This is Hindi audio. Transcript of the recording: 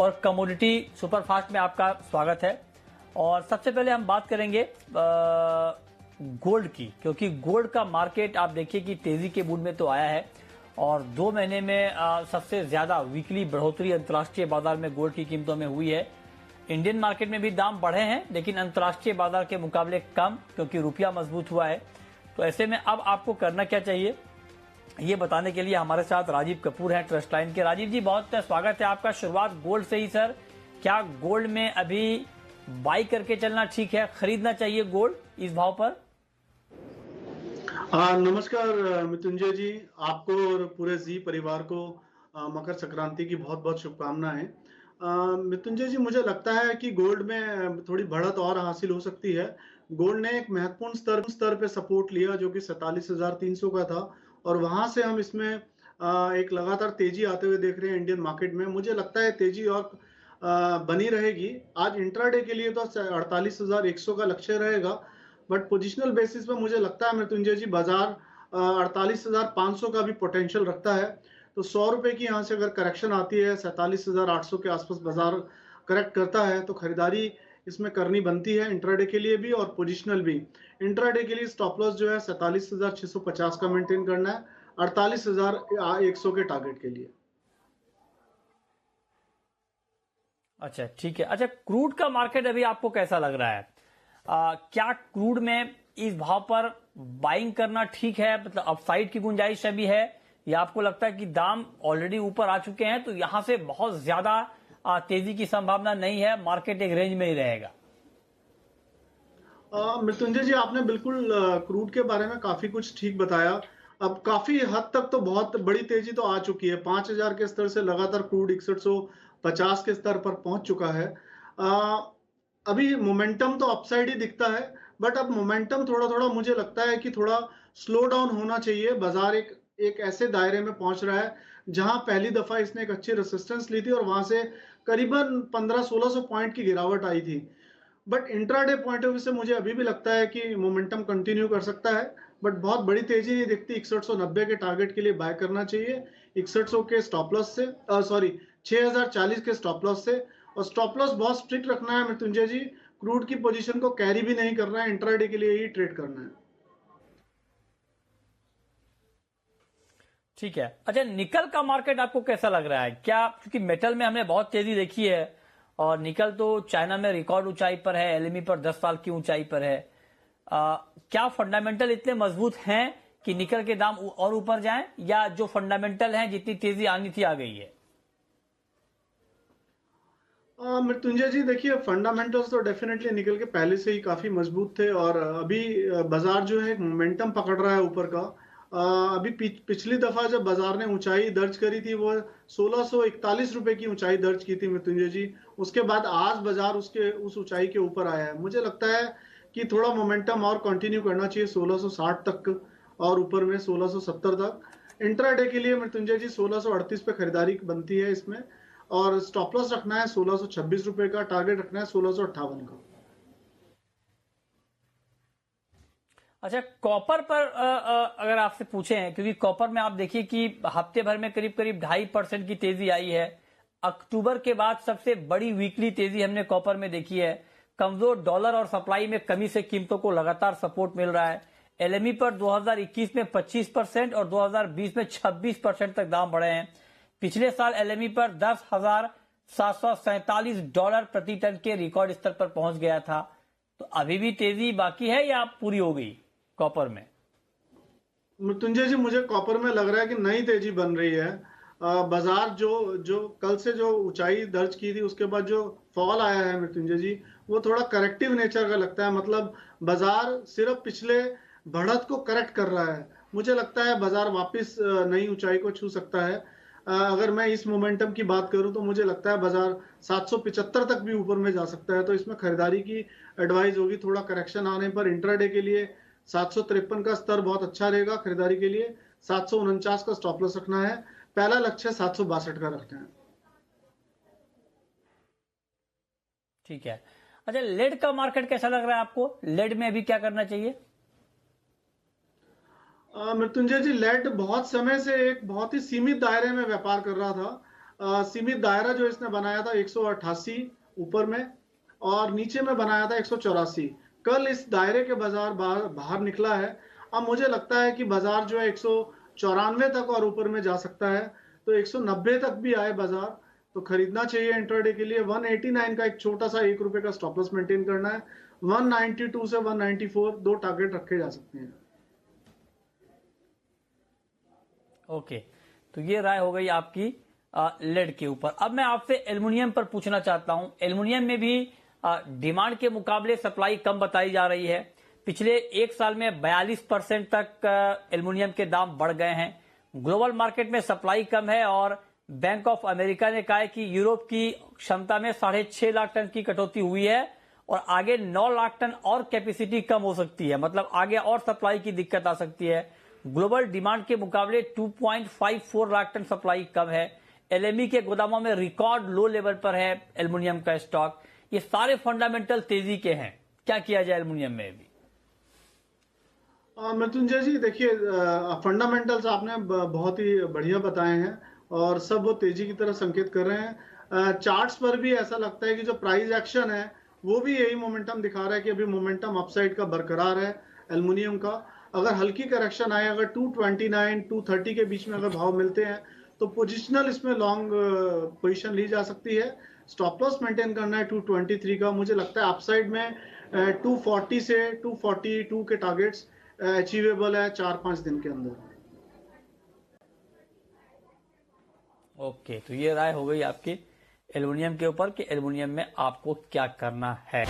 और कमोडिटी सुपरफास्ट में आपका स्वागत है। और सबसे पहले हम बात करेंगे गोल्ड की, क्योंकि गोल्ड का मार्केट आप देखिए कि तेजी के मूड में तो आया है और 2 महीने में सबसे ज्यादा वीकली बढ़ोतरी अंतर्राष्ट्रीय बाजार में गोल्ड की कीमतों में हुई है। इंडियन मार्केट में भी दाम बढ़े हैं लेकिन अंतर्राष्ट्रीय बाजार के मुकाबले कम, क्योंकि रुपया मजबूत हुआ है। तो ऐसे में अब आपको करना क्या चाहिए, ये बताने के लिए हमारे साथ राजीव कपूर हैं ट्रस्ट लाइन के। राजीव जी, बहुत स्वागत है आपका। शुरुआत गोल्ड से ही सर, क्या गोल्ड में अभी बाई करके चलना ठीक है, खरीदना चाहिए गोल्ड इस भाव पर? नमस्कार मृत्युंजय जी, आपको और पूरे जी परिवार को मकर संक्रांति की बहुत बहुत शुभकामनाएं। मृत्युंजय जी, मुझे लगता है कि गोल्ड में थोड़ी बढ़त और हासिल हो सकती है। गोल्ड ने एक महत्वपूर्ण स्तर पे सपोर्ट लिया जो कि 47,300 का था और वहां से हम इसमें एक लगातार तेजी आते हुए देख रहे हैं इंडियन मार्केट में। मुझे लगता है तेजी और बनी रहेगी। आज इंट्राडे के लिए तो 48,100 का लक्ष्य रहेगा, बट पोजिशनल बेसिस पे मुझे लगता है मृत्युंजय जी बाजार 48,500 का भी पोटेंशियल रखता है। तो 100 रुपए की यहाँ से अगर करेक्शन आती है, 47,800 के आसपास बाजार करेक्ट करता है, तो खरीदारी इसमें करनी बनती है इंट्राडे के लिए भी और पोजिशनल भी। इंट्राडे के लिए स्टॉप लॉस जो है 47,650 का मेंटेन करना है 48,100 के टारगेट के लिए। अच्छा, ठीक है। अच्छा, क्रूड का मार्केट अभी आपको कैसा लग रहा है? क्या क्रूड में इस भाव पर बाइंग करना ठीक है, मतलब अपसाइड की गुंजाइश अभी है, या आपको लगता है कि दाम ऑलरेडी ऊपर आ चुके हैं तो यहां से बहुत ज्यादा तेजी की संभावना नहीं है, मार्केट एक रेंज में ही रहेगा? मृत्युंजय जी, आपने बिल्कुल क्रूड के बारे में काफी कुछ ठीक बताया। अब काफी हद तक तो बहुत बड़ी तेजी तो आ चुकी है। 5,000 के स्तर से लगातार क्रूड 6150 के स्तर पर पहुंच चुका है। अभी मोमेंटम तो अपसाइड ही दिखता है, बट अब मोमेंटम थोड़ा थोड़ा मुझे लगता है कि थोड़ा स्लो डाउन होना चाहिए। बाजार एक ऐसे दायरे में पहुंच रहा है जहां पहली दफा इसने एक अच्छी रेसिस्टेंस ली थी और वहां से करीबन 1500-1600 पॉइंट की गिरावट आई थी। But intraday point of view से मुझे अभी भी लगता है कि मोमेंटम कंटिन्यू कर सकता है, बट बहुत बड़ी तेजी नहीं दिखती। 6190 के टारगेट के लिए बाय करना चाहिए, 6100 के स्टॉप लॉस से, सॉरी 6040 के स्टॉप लॉस से। और स्टॉप लॉस बहुत स्ट्रिक्ट रखना है मृत्युंजय जी, क्रूड की पोजीशन को कैरी भी नहीं करना है, इंट्राडे के लिए ही ट्रेड करना है। ठीक है। अच्छा, निकल का मार्केट आपको कैसा लग रहा है? क्या, क्योंकि मेटल में हमने बहुत तेजी देखी है और निकल तो चाइना में रिकॉर्ड ऊंचाई पर है, एलएमई पर 10 साल की ऊंचाई पर है। क्या फंडामेंटल इतने मजबूत हैं कि निकल के दाम और ऊपर जाएं, या जो फंडामेंटल हैं जितनी तेजी आनी थी आ गई है? मृत्युंजय जी, देखिए फंडामेंटल्स तो डेफिनेटली निकल के पहले से ही काफी मजबूत थे और अभी बाजार जो है मोमेंटम पकड़ रहा है ऊपर का। अभी पिछली दफा जब बाजार ने ऊंचाई दर्ज करी थी वो 1641 रुपए की ऊंचाई दर्ज की थी मृत्युंजय जी। उसके बाद आज बाजार उस ऊंचाई के ऊपर आया है। मुझे लगता है कि थोड़ा मोमेंटम और कंटिन्यू करना चाहिए 1660 तक और ऊपर में 1670 तक। इंट्राडे के लिए मृत्युंजय जी 1638 पे खरीदारी बनती है इसमें, और स्टॉप लॉस रखना है 1626 रुपए का, टारगेट रखना है 1658 का। अच्छा, कॉपर पर अगर आपसे पूछें, क्योंकि कॉपर में आप देखिए कि हफ्ते भर में करीब करीब 2.5% की तेजी आई है। अक्टूबर के बाद सबसे बड़ी वीकली तेजी हमने कॉपर में देखी है। कमजोर डॉलर और सप्लाई में कमी से कीमतों को लगातार सपोर्ट मिल रहा है। एलएमई पर 2021 में 25% और 2020 में 26% तक दाम बढ़े हैं। पिछले साल एलएमई पर $10,747 प्रति टन के रिकॉर्ड स्तर पर पहुंच गया था। तो अभी भी तेजी बाकी है या पूरी हो गई कॉपर में? मृत्युंजय जी, मुझे कॉपर में लग रहा है कि नई तेजी बन रही है। बाजार जो जो कल से जो ऊंचाई दर्ज की थी उसके बाद जो फॉल आया है मृत्युंजय जी, वो थोड़ा करेक्टिव नेचर का लगता है। मतलब बाजार सिर्फ पिछले बढ़त को करेक्ट कर रहा है। मुझे लगता है बाजार वापस नई ऊंचाई को छू सकता है। अगर मैं इस मोमेंटम की बात करूं तो मुझे लगता है बाजार 775 तक भी ऊपर में जा सकता है, तो इसमें खरीदारी की एडवाइस होगी। थोड़ा करेक्शन आने पर इंट्राडे के लिए 753 का स्तर बहुत अच्छा रहेगा खरीदारी के लिए। 749 का स्टॉप लॉस रखना है, पहला लक्ष्य 762 का रखना है। ठीक है। अच्छा, लेड का मार्केट कैसा लग रहा है आपको? लेड में अभी क्या करना चाहिए? मृत्युंजय जी, लेड बहुत समय से एक बहुत ही सीमित दायरे में व्यापार कर रहा था। सीमित दायरा जो इसने बनाया था 188 ऊपर में और नीचे में बनाया था 184। कल इस दायरे के बाजार बाहर निकला है। अब मुझे लगता है कि बाजार जो है 194 तक और ऊपर में जा सकता है, तो 190 तक भी आए बाजार तो खरीदना चाहिए इंट्राडे के लिए। 189 का एक छोटा सा ₹1 का स्टॉप लॉस मेंटेन करना है। 192 से 194 दो टारगेट रखे जा सकते हैं। ओके, तो ये राय हो गई आपकी लेड के ऊपर। अब मैं आपसे एल्युमिनियम पर पूछना चाहता हूं। एल्युमिनियम में भी डिमांड के मुकाबले सप्लाई कम बताई जा रही है। पिछले एक साल में 42% तक एल्युमिनियम के दाम बढ़ गए हैं। ग्लोबल मार्केट में सप्लाई कम है और बैंक ऑफ अमेरिका ने कहा है कि यूरोप की क्षमता में 6.5 लाख टन की कटौती हुई है और आगे 9 लाख टन और कैपेसिटी कम हो सकती है, मतलब आगे और सप्लाई की दिक्कत आ सकती है। ग्लोबल डिमांड के मुकाबले 2.54 लाख टन सप्लाई कम है। एलएमई के गोदामों में रिकॉर्ड लो लेवल पर है एल्युमिनियम का स्टॉक। ये सारे फंडामेंटल तेजी के हैं, क्या किया जाए एल्युमिनियम में भी? मृत्युंजय जी देखिए, फंडामेंटल्स आपने बहुत ही बढ़िया बताए हैं और सब वो तेजी की तरफ संकेत कर रहे हैं। चार्ट्स पर भी ऐसा लगता है कि जो प्राइस एक्शन है वो भी यही मोमेंटम दिखा रहा है कि अभी मोमेंटम अपसाइड का बरकरार है एल्युमिनियम का। अगर हल्की करेक्शन आए, अगर 229 230 के बीच में अगर भाव मिलते हैं तो पोजिशनल इसमें लॉन्ग पोजीशन ली जा सकती है। स्टॉप लॉस मेंटेन करना है 223 का। मुझे लगता है अपसाइड में 240 से 242 के टारगेट्स अचीवेबल है 4-5 दिन के अंदर। ओके, तो ये राय हो गई आपकी एल्युमिनियम के ऊपर कि एल्युमिनियम में आपको क्या करना है।